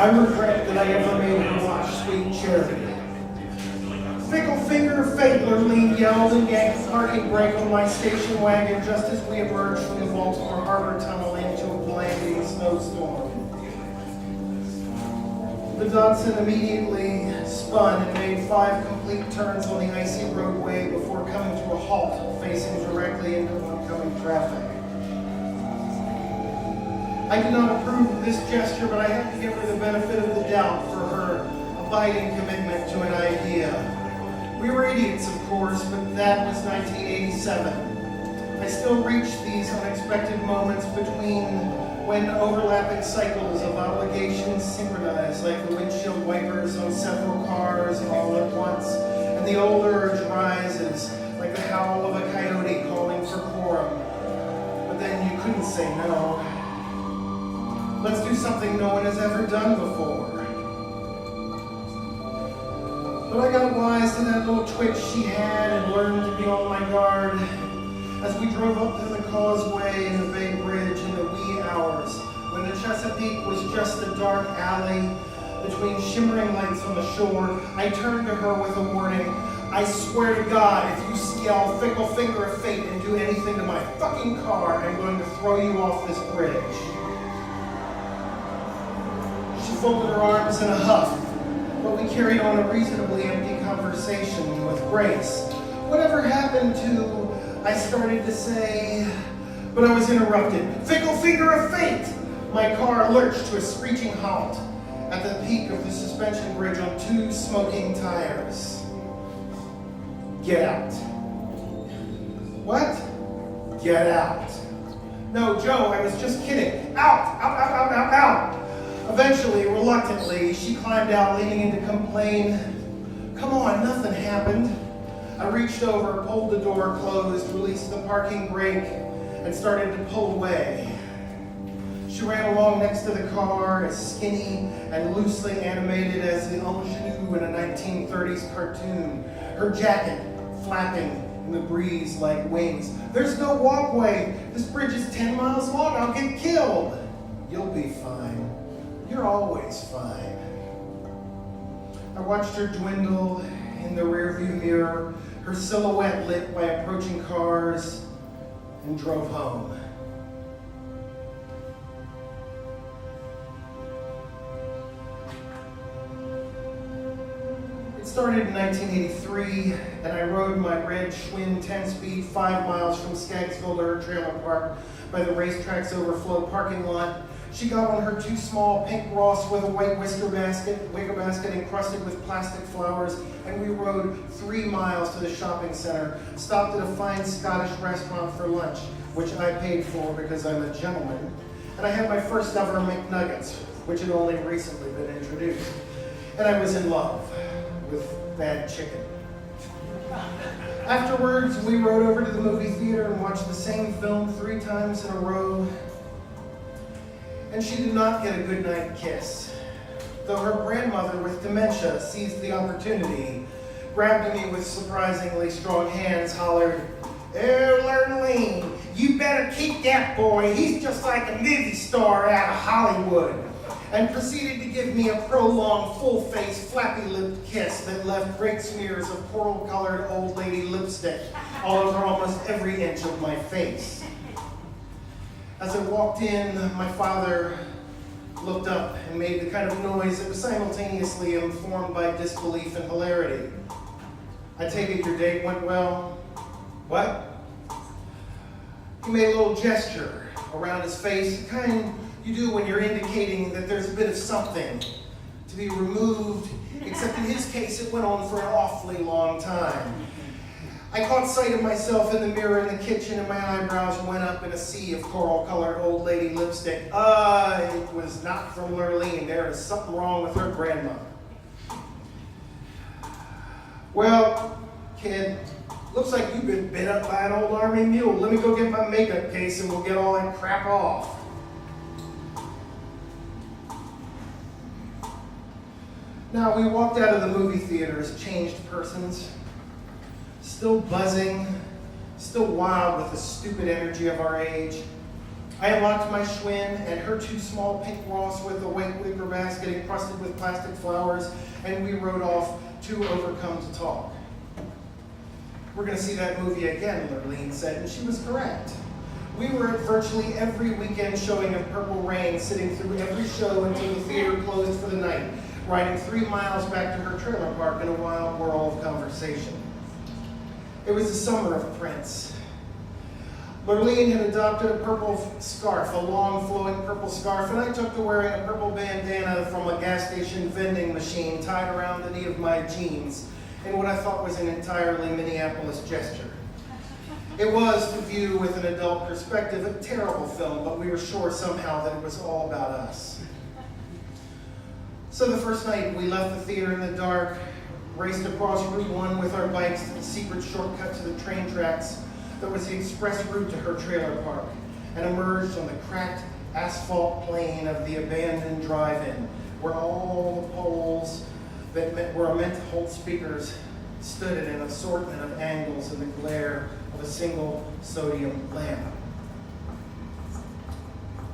I regret that I ever made her watch Sweet Charity. Fickle finger of fate, Lurleen yelled and yanked the parking brake on my station wagon just as we emerged from the Baltimore Harbor Tunnel into a blinding snowstorm. The Datsun immediately spun and made 5 complete turns on the icy roadway before coming to a halt, facing directly into oncoming traffic. I did not approve of this gesture, but I had to give her the benefit of the doubt for her abiding commitment to an idea. We were idiots, of course, but that was 1987. I still reach these unexpected moments between when overlapping cycles of obligations synchronize like the windshield wipers on several cars all at once, and the old urge rises like the howl of a coyote calling for quorum. But then you couldn't say no. Let's do something no one has ever done before. But I got wise to that little twitch she had and learned to be on my guard as we drove up to the causeway and the Bay Bridge in the wee hours when the Chesapeake was just a dark alley between shimmering lights on the shore. I turned to her with a warning. I swear to God, if you yell fickle finger of fate and do anything to my fucking car, I'm going to throw you off this bridge. She folded her arms in a huff, but we carried on a reasonably empty conversation with grace. Whatever happened to, I started to say, but I was interrupted. Fickle finger of fate! My car lurched to a screeching halt at the peak of the suspension bridge on 2 smoking tires. Get out. What? Get out. No, Joe, I was just kidding. Out! Out, out, out, out, out! Eventually, reluctantly, she climbed out, leaning in to complain. Come on, nothing happened. I reached over, pulled the door closed, released the parking brake, and started to pull away. She ran along next to the car, as skinny and loosely animated as the ingenue in a 1930s cartoon, her jacket flapping in the breeze like wings. There's no walkway. This bridge is 10 miles long. I'll get killed. You'll be fine. You're always fine. I watched her dwindle in the rearview mirror, her silhouette lit by approaching cars, and drove home. It started in 1983, and I rode my red Schwinn 10-speed 5 miles from Skaggsville to her trailer park by the racetrack's overflow parking lot. She got on her 2 small pink Ross with a white wicker basket encrusted with plastic flowers, and we rode 3 miles to the shopping center, stopped at a fine Scottish restaurant for lunch, which I paid for because I'm a gentleman, and I had my first ever McNuggets, which had only recently been introduced. And I was in love with bad chicken. Afterwards, we rode over to the movie theater and watched the same film 3 times in a row. And she did not get a goodnight kiss, though her grandmother with dementia seized the opportunity, grabbed me with surprisingly strong hands, hollered, "Oh, Lurleen, you better keep that boy. He's just like a movie star out of Hollywood," and proceeded to give me a prolonged, full-face, flappy-lipped kiss that left great smears of coral-colored old lady lipstick all over almost every inch of my face. As I walked in, my father looked up and made the kind of noise that was simultaneously informed by disbelief and hilarity. "I take it your date went well?" "What?" He made a little gesture around his face, the kind you do when you're indicating that there's a bit of something to be removed, except in his case it went on for an awfully long time. I caught sight of myself in the mirror in the kitchen, and my eyebrows went up in a sea of coral-colored old lady lipstick. It was not from Lurleen. There is something wrong with her grandmother. "Well, kid, looks like you've been bit up by an old army mule. Let me go get my makeup case and we'll get all that crap off." Now, we walked out of the movie theater as changed persons, still buzzing, still wild with the stupid energy of our age. I unlocked my Schwinn and her two small pink Ross with a white wicker basket encrusted with plastic flowers, and we rode off to Overcome to Talk. We're going to see that movie again, Lurleen said, and she was correct. We were at virtually every weekend showing of Purple Rain, sitting through every show until the theater closed for the night, riding 3 miles back to her trailer park in a wild whirl of conversation. It was the summer of Prince. Lurleen had adopted a purple scarf, a long flowing purple scarf, and I took to wearing a purple bandana from a gas station vending machine tied around the knee of my jeans in what I thought was an entirely Minneapolis gesture. It was, to view with an adult perspective, a terrible film, but we were sure somehow that it was all about us. So the first night, we left the theater in the dark, raced across Route 1 with our bikes to the secret shortcut to the train tracks that was the express route to her trailer park, and emerged on the cracked asphalt plain of the abandoned drive-in, where all the poles that were meant to hold speakers stood at an assortment of angles in the glare of a single sodium lamp.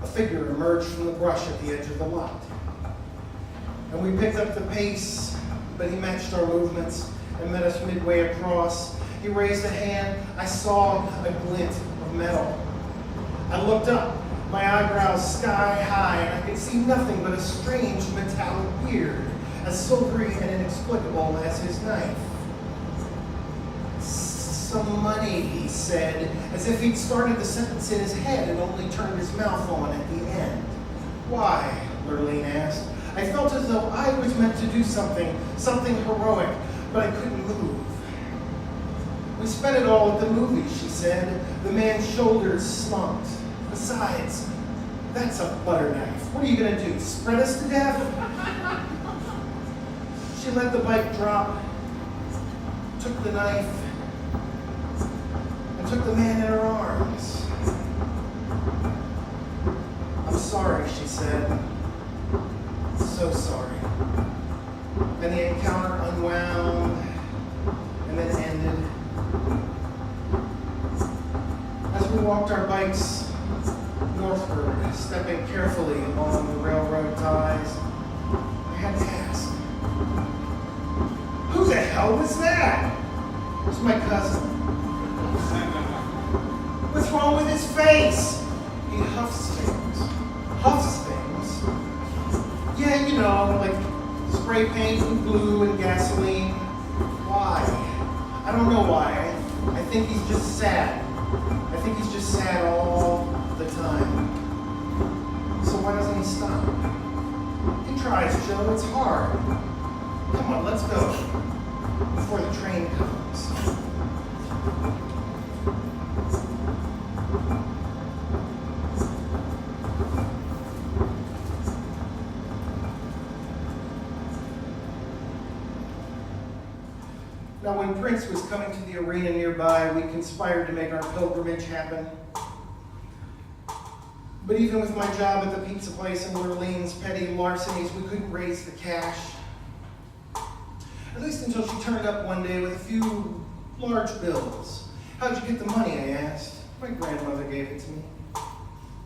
A figure emerged from the brush at the edge of the lot, and we picked up the pace, but he matched our movements and met us midway across. He raised a hand. I saw a glint of metal. I looked up, my eyebrows sky high, and I could see nothing but a strange metallic beard, as silvery and inexplicable as his knife. Some money, he said, as if he'd started the sentence in his head and only turned his mouth on at the end. Why? Lurleen asked. I felt as though I was meant to do something heroic, but I couldn't move. We spent it all at the movies, she said. The man's shoulders slumped. Besides, that's a butter knife. What are you going to do, spread us to death? She let the bike drop, took the knife, and took the man in her arms. I'm sorry, she said. So sorry. And the encounter unwound and then ended. As we walked our bikes northward, stepping carefully along the railroad ties, I had to ask, who the hell was that? It was my cousin. What's wrong with his face? He huffs things. Huffs things? Yeah, you know, like spray paint and glue and gasoline. Why? I don't know why. I think he's just sad. I think he's just sad all the time. So why doesn't he stop? He tries, Joe. It's hard. Come on, let's go before the train comes. Now, when Prince was coming to the arena nearby, we conspired to make our pilgrimage happen. But even with my job at the pizza place and Lurleen's petty larcenies, we couldn't raise the cash. At least until she turned up one day with a few large bills. How'd you get the money, I asked. My grandmother gave it to me.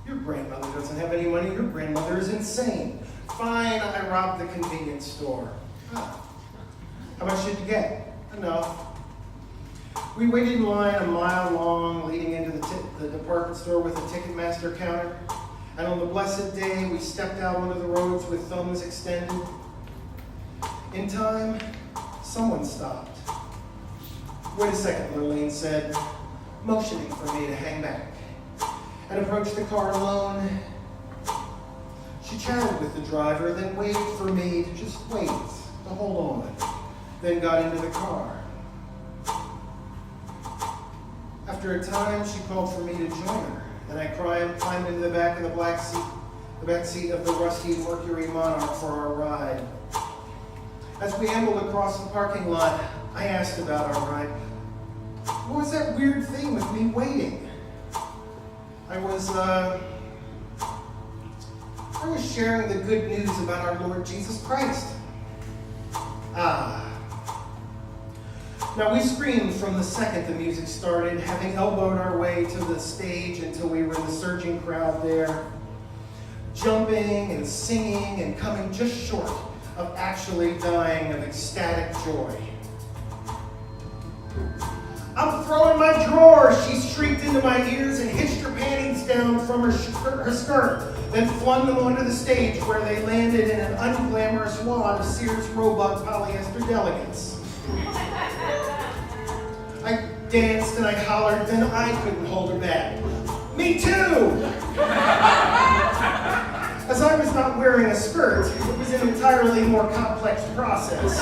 Your grandmother doesn't have any money. Your grandmother is insane. Fine, I robbed the convenience store. How much did you get? Enough. We waited in line a mile long, leading into the department store with a Ticketmaster counter. And on the blessed day, we stepped out onto the roads with thumbs extended. In time, someone stopped. Wait a second, Lurleen said, motioning for me to hang back, and approached the car alone. She chatted with the driver, then waved for me to just wait, to hold on, then got into the car. After a time, she called for me to join her, and I climbed into the back of the back seat of the rusty Mercury Monarch for our ride. As we ambled across the parking lot, I asked about our ride. What was that weird thing with me waiting? I was sharing the good news about our Lord Jesus Christ. Now, we screamed from the second the music started, having elbowed our way to the stage until we were in the surging crowd there, jumping and singing and coming just short of actually dying of ecstatic joy. "I'm throwing my drawers!" she shrieked into my ears and hitched her panties down from her skirt, then flung them onto the stage where they landed in an unglamorous wad of Sears Roebuck polyester delegates. I danced and I hollered, then I couldn't hold her back. "Me too!" As I was not wearing a skirt, it was an entirely more complex process.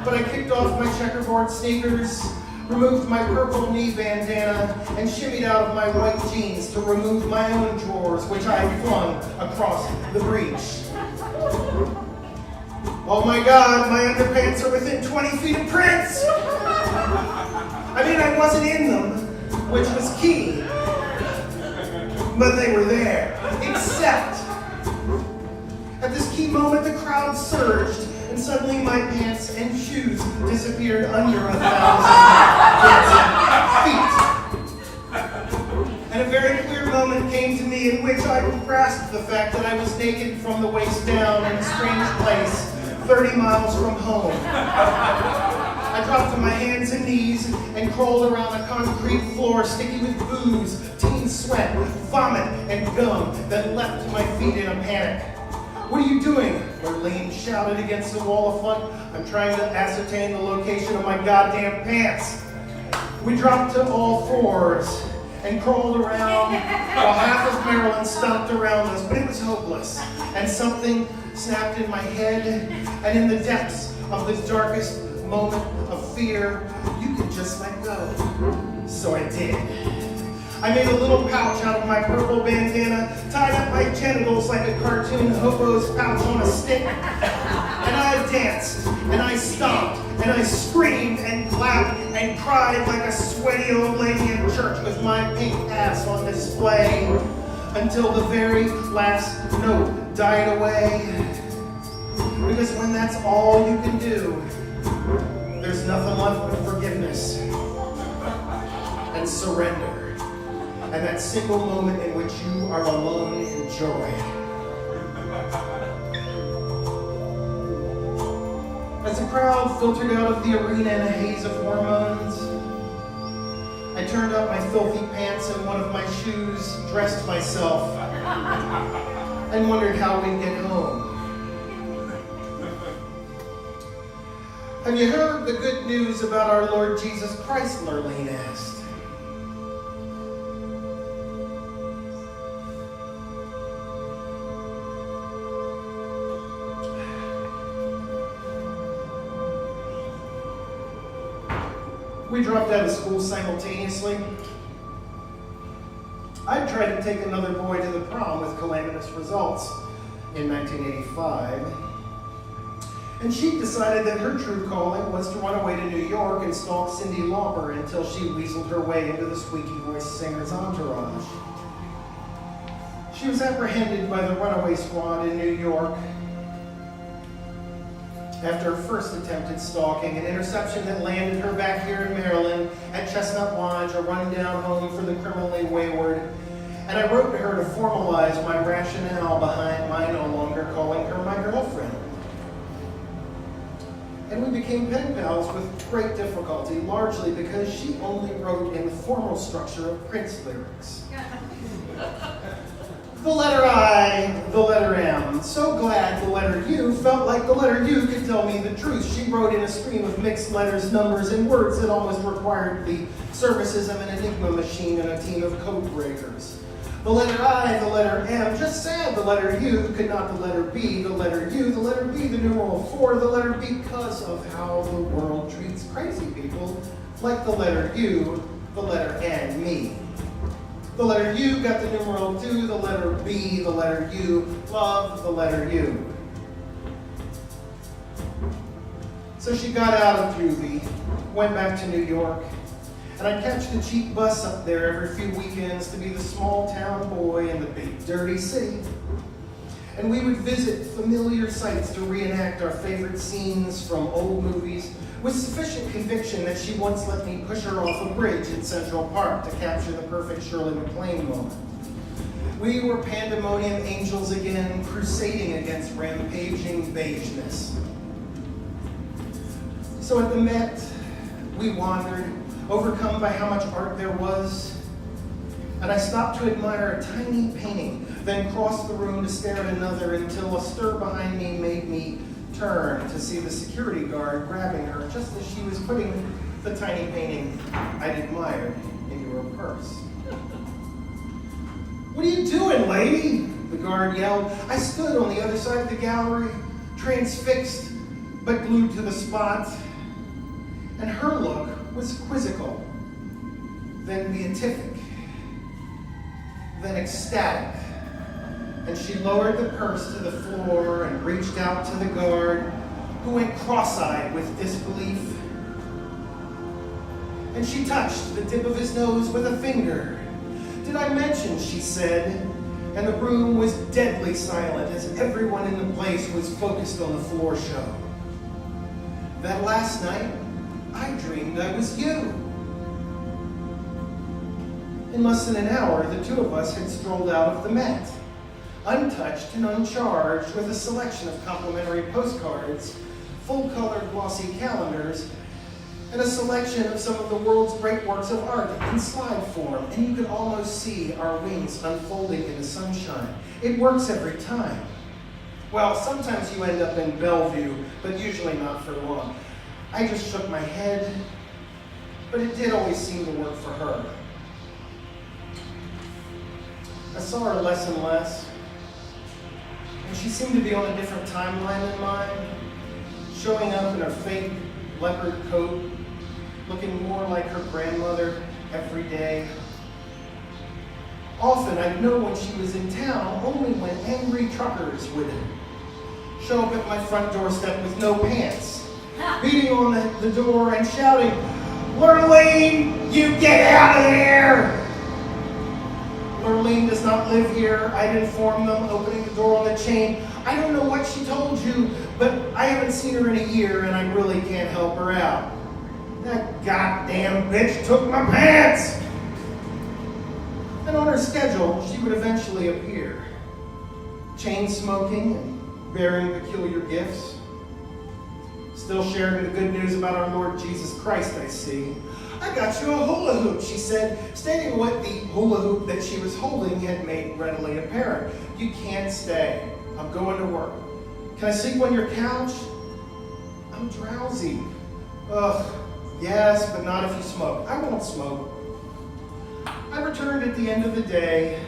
But I kicked off my checkerboard sneakers, removed my purple knee bandana, and shimmied out of my white jeans to remove my own drawers, which I flung across the breach. Oh my God, my underpants are within 20 feet of Prince! I mean, I wasn't in them, which was key, but they were there. Except, at this key moment, the crowd surged, and suddenly my pants and shoes disappeared under 1,000 feet. And a very clear moment came to me in which I grasped the fact that I was naked from the waist down in a strange place, 30 miles from home. I dropped to my hands and knees and crawled around a concrete floor sticky with booze, teen sweat, vomit, and gum that leapt to my feet in a panic. "What are you doing?" Marlene shouted against the wall of fun. "I'm trying to ascertain the location of my goddamn pants." We dropped to all fours and crawled around while half of Maryland stomped around us, but it was hopeless. And something snapped in my head, and in the depths of this darkest moment of fear, you could just let go. So I did. I made a little pouch out of my purple bandana, tied up my genitals like a cartoon hobo's pouch on a stick, and I danced, and I stomped, and I screamed and clapped and cried like a sweaty old lady in church with my pink ass on display until the very last note died away. Because when that's all you can do, there's nothing left but forgiveness and surrender. And that single moment in which you are alone in joy. As the crowd filtered out of the arena in a haze of hormones, I turned up my filthy pants and one of my shoes, dressed myself, and wondered how we'd get home. "Have you heard the good news about our Lord Jesus Christ?" Marlene asked. We dropped out of school simultaneously. I tried to take another boy to the prom with calamitous results in 1985. And she decided that her true calling was to run away to New York and stalk Cyndi Lauper until she weaseled her way into the squeaky voice singer's entourage. She was apprehended by the runaway squad in New York after her first attempted stalking, an interception that landed her back here in Maryland at Chestnut Lodge, a rundown home for the criminally wayward. And I wrote to her to formalize my rationale behind my no longer calling her my girlfriend. And we became pen pals with great difficulty, largely because she only wrote in the formal structure of Prince lyrics. The letter I, the letter M. So glad the letter U felt like the letter U could tell me the truth. She wrote in a stream of mixed letters, numbers, and words that almost required the services of an Enigma machine and a team of code breakers. The letter I, the letter M, just sad the letter U could not the letter B, the letter U, the letter B, the numeral 4, the letter B, because of how the world treats crazy people, like the letter U, the letter N, me. The letter U got the numeral 2, the letter B, the letter U, love the letter U. So she got out of juvie, went back to New York, and I'd catch the cheap bus up there every few weekends to be the small town boy in the big dirty city. And we would visit familiar sites to reenact our favorite scenes from old movies with sufficient conviction that she once let me push her off a bridge in Central Park to capture the perfect Shirley MacLaine moment. We were pandemonium angels again, crusading against rampaging beigeness. So at the Met, we wandered, overcome by how much art there was, and I stopped to admire a tiny painting, then crossed the room to stare at another until a stir behind me made me turn to see the security guard grabbing her just as she was putting the tiny painting I'd admired into her purse. "What are you doing, lady?" the guard yelled. I stood on the other side of the gallery, transfixed but glued to the spot, and her look was quizzical, then beatific, then ecstatic. And she lowered the purse to the floor and reached out to the guard, who went cross-eyed with disbelief. And she touched the tip of his nose with a finger. "Did I mention," she said, and the room was deadly silent as everyone in the place was focused on the floor show, "that last night I dreamed I was you." In less than an hour, the two of us had strolled out of the Met, untouched and uncharged, with a selection of complimentary postcards, full-color glossy calendars, and a selection of some of the world's great works of art in slide form, and you could almost see our wings unfolding in the sunshine. It works every time. Well, sometimes you end up in Bellevue, but usually not for long. I just shook my head, but it did always seem to work for her. I saw her less and less, and she seemed to be on a different timeline than mine, showing up in her fake leopard coat, looking more like her grandmother every day. Often I'd know when she was in town only when angry truckers would show up at my front doorstep with no pants, beating on the door and shouting, "Lurleen, you get out of there!" Lurleen does not live here, I'd informed them, opening the door on the chain. "I don't know what she told you, but I haven't seen her in a year and I really can't help her out. That goddamn bitch took my pants!" And on her schedule, she would eventually appear, chain smoking and bearing peculiar gifts. "Still sharing the good news about our Lord Jesus Christ, I see. I got you a hula hoop," she said, stating what the hula hoop that she was holding had made readily apparent. "You can't stay. I'm going to work. Can I sleep on your couch?" "I'm drowsy." "Ugh, yes, but not if you smoke." "I won't smoke." I returned at the end of the day,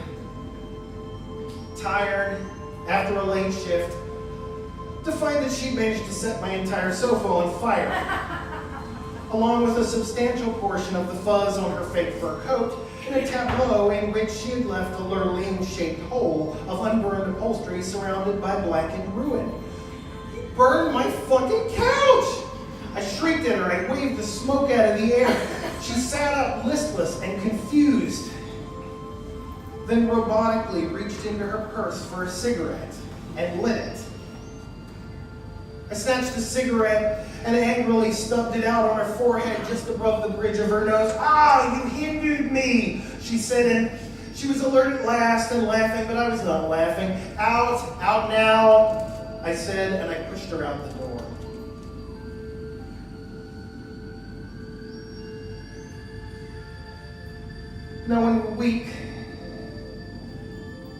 tired, after a late shift, to find that she managed to set my entire sofa on fire, along with a substantial portion of the fuzz on her fake fur coat, in a tableau in which she had left a Lurleen-shaped hole of unburned upholstery surrounded by blackened ruin. "You burned my fucking couch!" I shrieked at her. I waved the smoke out of the air. She sat up, listless and confused, then robotically reached into her purse for a cigarette and lit it. I snatched the cigarette and angrily stubbed it out on her forehead just above the bridge of her nose. "Ah, you hindered me," she said, and she was alert at last and laughing, but I was not laughing. Out now," I said, and I pushed her out the door. Now, when we're weak,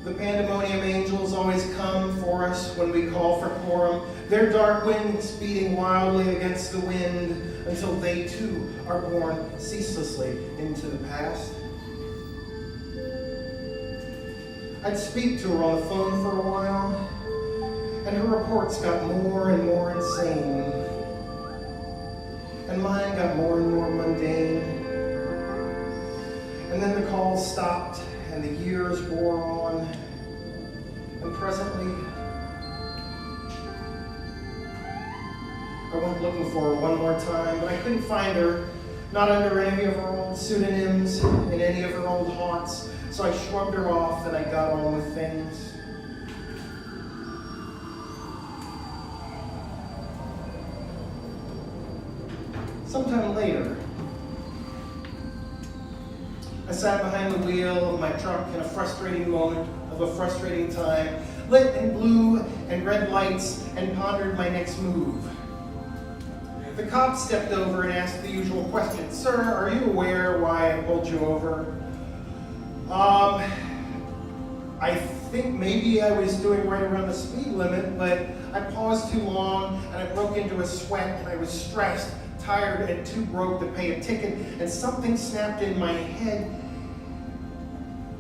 the pandemonium angels always come for us when we call for quorum, their dark wings beating wildly against the wind until they too are borne ceaselessly into the past. I'd speak to her on the phone for a while, and her reports got more and more insane, and mine got more and more mundane. And then the calls stopped, and the years wore on, and presently, I went looking for her one more time, but I couldn't find her, not under any of her old pseudonyms, in any of her old haunts, so I shrugged her off and I got on with things. Sometime later, I sat behind the wheel of my truck in a frustrating moment of a frustrating time, lit in blue and red lights, and pondered my next move. The cop stepped over and asked the usual question. Sir, are you aware why I pulled you over? I think maybe I was doing right around the speed limit, but I paused too long and I broke into a sweat and I was stressed, tired, and too broke to pay a ticket, and something snapped in my head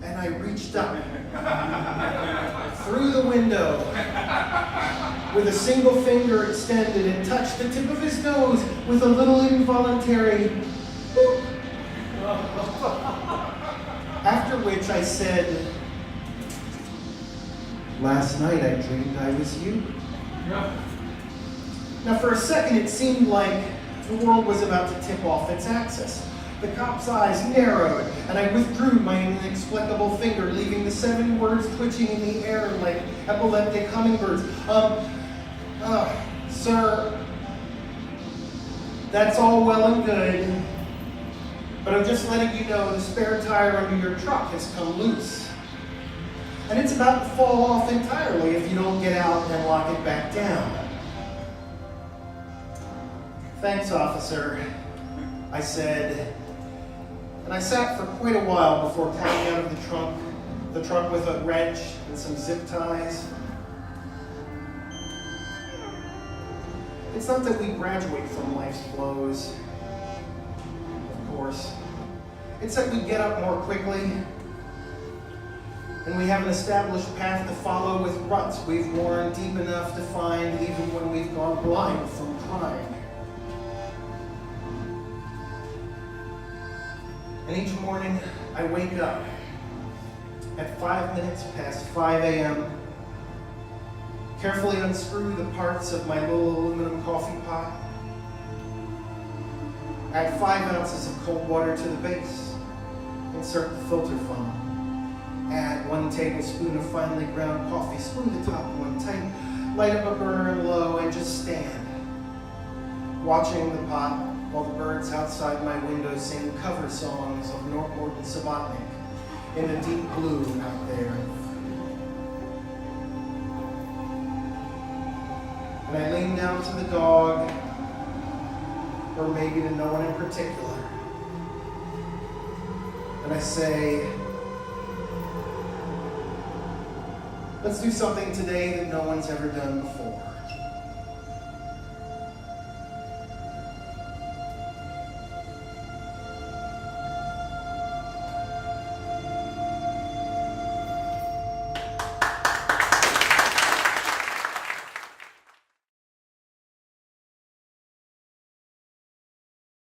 and I reached up through the window with a single finger extended and touched the tip of his nose with a little involuntary boop. After which I said, last night I dreamed I was you. Now for a second it seemed like the world was about to tip off its axis. The cop's eyes narrowed, and I withdrew my inexplicable finger, leaving the 7 words twitching in the air like epileptic hummingbirds. Sir, that's all well and good, but I'm just letting you know the spare tire under your truck has come loose. And it's about to fall off entirely if you don't get out and lock it back down. Thanks, officer, I said. And I sat for quite a while before climbing out of the truck with a wrench and some zip ties. It's not that we graduate from life's blows, of course. It's that we get up more quickly, and we have an established path to follow with ruts we've worn deep enough to find even when we've gone blind from trying. And each morning, I wake up at 5 minutes past 5 a.m., carefully unscrew the parts of my little aluminum coffee pot, add 5 ounces of cold water to the base, insert the filter funnel, add 1 tablespoon of finely ground coffee, screw the top one tight, light up a burner and low, and just stand, watching the pot while the birds outside my window sing cover songs of Morton Subotnick in the deep blue out there. And I lean down to the dog, or maybe to no one in particular, and I say, let's do something today that no one's ever done before.